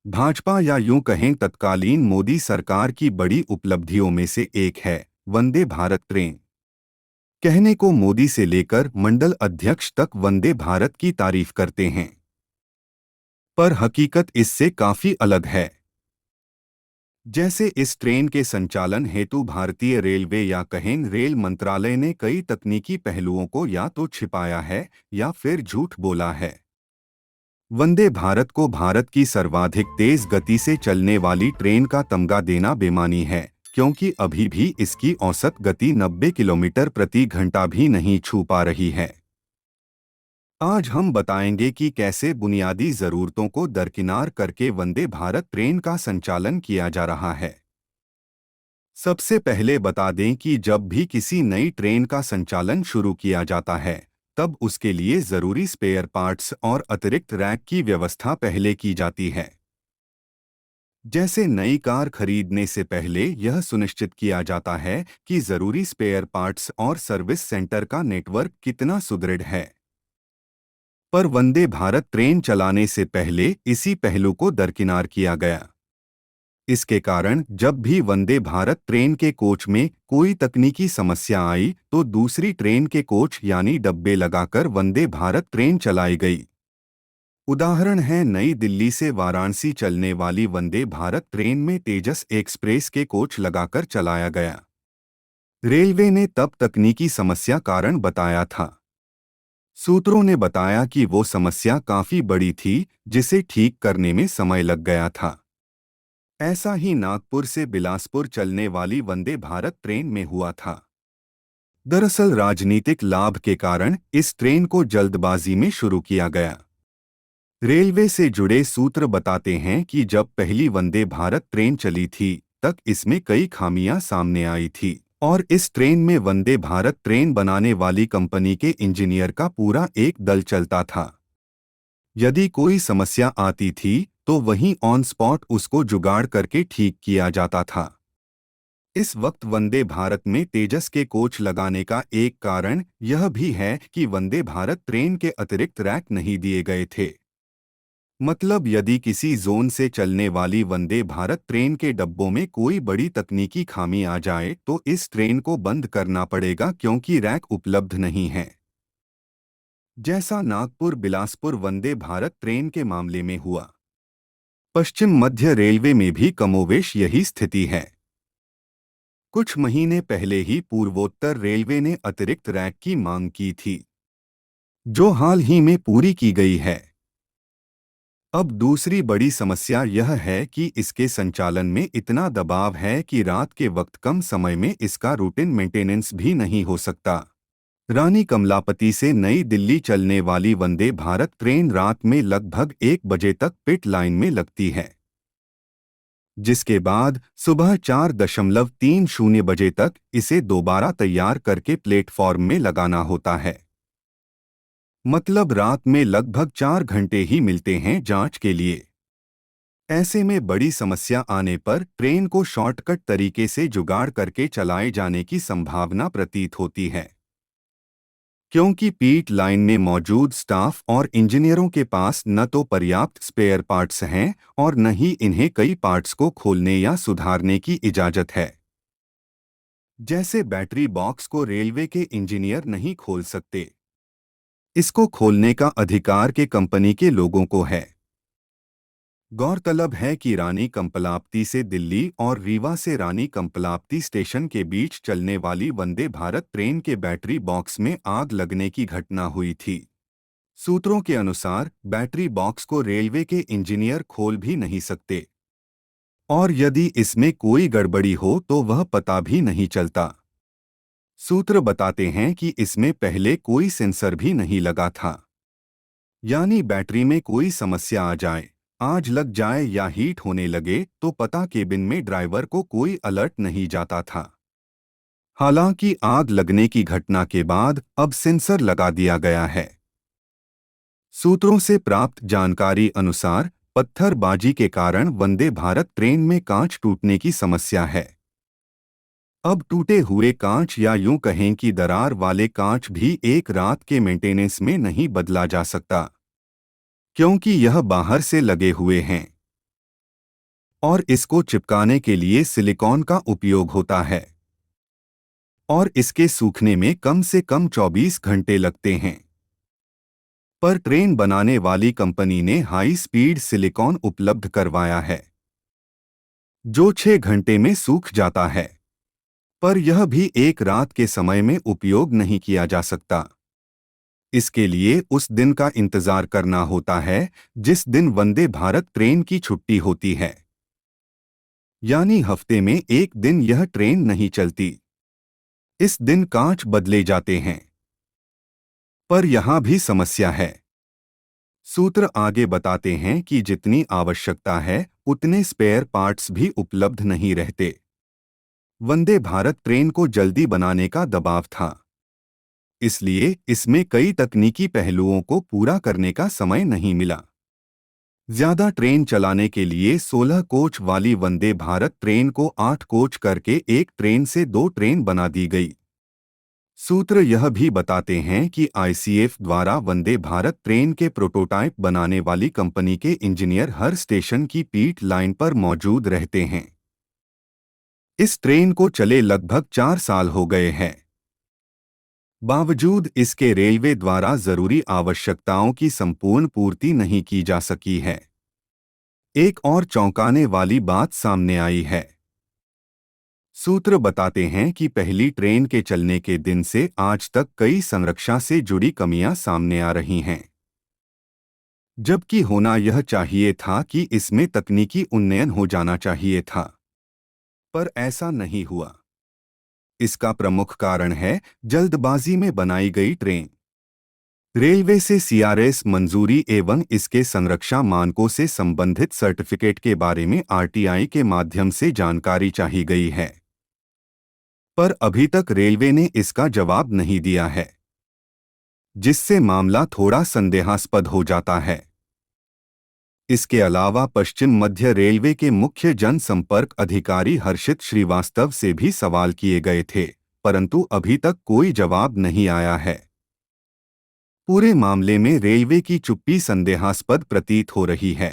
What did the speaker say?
भाजपा या यूं कहें तत्कालीन मोदी सरकार की बड़ी उपलब्धियों में से एक है वंदे भारत ट्रेन। कहने को मोदी से लेकर मंडल अध्यक्ष तक वंदे भारत की तारीफ करते हैं, पर हकीकत इससे काफी अलग है। जैसे इस ट्रेन के संचालन हेतु भारतीय रेलवे या कहें रेल मंत्रालय ने कई तकनीकी पहलुओं को या तो छिपाया है या फिर झूठ बोला है। वंदे भारत को भारत की सर्वाधिक तेज गति से चलने वाली ट्रेन का तमगा देना बेमानी है, क्योंकि अभी भी इसकी औसत गति 90 किलोमीटर प्रति घंटा भी नहीं छू पा रही है। आज हम बताएंगे कि कैसे बुनियादी जरूरतों को दरकिनार करके वंदे भारत ट्रेन का संचालन किया जा रहा है। सबसे पहले बता दें कि जब भी किसी नई ट्रेन का संचालन शुरू किया जाता है, तब उसके लिए जरूरी स्पेयर पार्ट्स और अतिरिक्त रैक की व्यवस्था पहले की जाती है। जैसे नई कार खरीदने से पहले यह सुनिश्चित किया जाता है कि जरूरी स्पेयर पार्ट्स और सर्विस सेंटर का नेटवर्क कितना सुदृढ़ है। पर वंदे भारत ट्रेन चलाने से पहले इसी पहलू को दरकिनार किया गया। इसके कारण जब भी वंदे भारत ट्रेन के कोच में कोई तकनीकी समस्या आई तो दूसरी ट्रेन के कोच यानी डब्बे लगाकर वंदे भारत ट्रेन चलाई गई। उदाहरण है नई दिल्ली से वाराणसी चलने वाली वंदे भारत ट्रेन में तेजस एक्सप्रेस के कोच लगाकर चलाया गया। रेलवे ने तब तकनीकी समस्या कारण बताया था। सूत्रों ने बताया कि वो समस्या काफी बड़ी थी, जिसे ठीक करने में समय लग गया था। ऐसा ही नागपुर से बिलासपुर चलने वाली वंदे भारत ट्रेन में हुआ था। दरअसल राजनीतिक लाभ के कारण इस ट्रेन को जल्दबाजी में शुरू किया गया। रेलवे से जुड़े सूत्र बताते हैं कि जब पहली वंदे भारत ट्रेन चली थी, तक इसमें कई खामियां सामने आई थी और इस ट्रेन में वंदे भारत ट्रेन बनाने वाली कंपनी के इंजीनियर का पूरा एक दल चलता था। यदि कोई समस्या आती थी तो वहीं ऑन स्पॉट उसको जुगाड़ करके ठीक किया जाता था। इस वक्त वंदे भारत में तेजस के कोच लगाने का एक कारण यह भी है कि वंदे भारत ट्रेन के अतिरिक्त रैक नहीं दिए गए थे। मतलब यदि किसी जोन से चलने वाली वंदे भारत ट्रेन के डब्बों में कोई बड़ी तकनीकी खामी आ जाए तो इस ट्रेन को बंद करना पड़ेगा, क्योंकि रैक उपलब्ध नहीं है। जैसा नागपुर बिलासपुर वंदे भारत ट्रेन के मामले में हुआ। पश्चिम मध्य रेलवे में भी कमोवेश यही स्थिति है। कुछ महीने पहले ही पूर्वोत्तर रेलवे ने अतिरिक्त रैक की मांग की थी, जो हाल ही में पूरी की गई है। अब दूसरी बड़ी समस्या यह है कि इसके संचालन में इतना दबाव है कि रात के वक्त कम समय में इसका रूटीन मेंटेनेंस भी नहीं हो सकता। रानी कमलापति से नई दिल्ली चलने वाली वंदे भारत ट्रेन रात में लगभग 1 बजे तक पिट लाइन में लगती है, जिसके बाद सुबह 4:30 बजे तक इसे दोबारा तैयार करके प्लेटफॉर्म में लगाना होता है। मतलब रात में लगभग 4 घंटे ही मिलते हैं जांच के लिए। ऐसे में बड़ी समस्या आने पर ट्रेन को शॉर्टकट तरीके से जुगाड़ करके चलाए जाने की संभावना प्रतीत होती है, क्योंकि पीट लाइन में मौजूद स्टाफ और इंजीनियरों के पास न तो पर्याप्त स्पेयर पार्ट्स हैं और न ही इन्हें कई पार्ट्स को खोलने या सुधारने की इजाजत है। जैसे बैटरी बॉक्स को रेलवे के इंजीनियर नहीं खोल सकते, इसको खोलने का अधिकार के कंपनी के लोगों को है। गौरतलब है कि रानी कंपलापति से दिल्ली और रीवा से रानी कंपलापति स्टेशन के बीच चलने वाली वंदे भारत ट्रेन के बैटरी बॉक्स में आग लगने की घटना हुई थी। सूत्रों के अनुसार बैटरी बॉक्स को रेलवे के इंजीनियर खोल भी नहीं सकते और यदि इसमें कोई गड़बड़ी हो तो वह पता भी नहीं चलता। सूत्र बताते हैं कि इसमें पहले कोई सेंसर भी नहीं लगा था, यानी बैटरी में कोई समस्या आ जाए, आग लग जाए या हीट होने लगे तो पता केबिन में ड्राइवर को कोई अलर्ट नहीं जाता था। हालांकि आग लगने की घटना के बाद अब सेंसर लगा दिया गया है। सूत्रों से प्राप्त जानकारी अनुसार पत्थरबाजी के कारण वंदे भारत ट्रेन में कांच टूटने की समस्या है। अब टूटे हुए कांच या यूं कहें कि दरार वाले कांच भी एक रात के मेंटेनेंस में नहीं बदला जा सकता, क्योंकि यह बाहर से लगे हुए हैं। और इसको चिपकाने के लिए सिलिकॉन का उपयोग होता है और इसके सूखने में कम से कम 24 घंटे लगते हैं। पर ट्रेन बनाने वाली कंपनी ने हाई स्पीड सिलिकॉन उपलब्ध करवाया है जो 6 घंटे में सूख जाता है। पर यह भी एक रात के समय में उपयोग नहीं किया जा सकता। इसके लिए उस दिन का इंतजार करना होता है जिस दिन वंदे भारत ट्रेन की छुट्टी होती है, यानी हफ्ते में एक दिन यह ट्रेन नहीं चलती। इस दिन कांच बदले जाते हैं। पर यहां भी समस्या है। सूत्र आगे बताते हैं कि जितनी आवश्यकता है उतने स्पेयर पार्ट्स भी उपलब्ध नहीं रहते। वंदे भारत ट्रेन को जल्दी बनाने का दबाव था, इसलिए इसमें कई तकनीकी पहलुओं को पूरा करने का समय नहीं मिला। ज्यादा ट्रेन चलाने के लिए 16 कोच वाली वंदे भारत ट्रेन को 8 कोच करके एक ट्रेन से 2 ट्रेन बना दी गई। सूत्र यह भी बताते हैं कि आईसीएफ द्वारा वंदे भारत ट्रेन के प्रोटोटाइप बनाने वाली कंपनी के इंजीनियर हर स्टेशन की पीट लाइन पर मौजूद रहते हैं। इस ट्रेन को चले लगभग 4 साल हो गए हैं। बावजूद इसके रेलवे द्वारा जरूरी आवश्यकताओं की संपूर्ण पूर्ति नहीं की जा सकी है। एक और चौंकाने वाली बात सामने आई है। सूत्र बताते हैं कि पहली ट्रेन के चलने के दिन से आज तक कई संरक्षा से जुड़ी कमियां सामने आ रही हैं, जबकि होना यह चाहिए था कि इसमें तकनीकी उन्नयन हो जाना चाहिए था, पर ऐसा नहीं हुआ। इसका प्रमुख कारण है जल्दबाजी में बनाई गई ट्रेन। रेलवे से सीआरएस मंजूरी एवं इसके संरक्षा मानकों से संबंधित सर्टिफिकेट के बारे में आरटीआई के माध्यम से जानकारी चाहिए गई है, पर अभी तक रेलवे ने इसका जवाब नहीं दिया है, जिससे मामला थोड़ा संदेहास्पद हो जाता है। इसके अलावा पश्चिम मध्य रेलवे के मुख्य जनसंपर्क अधिकारी हर्षित श्रीवास्तव से भी सवाल किए गए थे, परंतु अभी तक कोई जवाब नहीं आया है। पूरे मामले में रेलवे की चुप्पी संदेहास्पद प्रतीत हो रही है।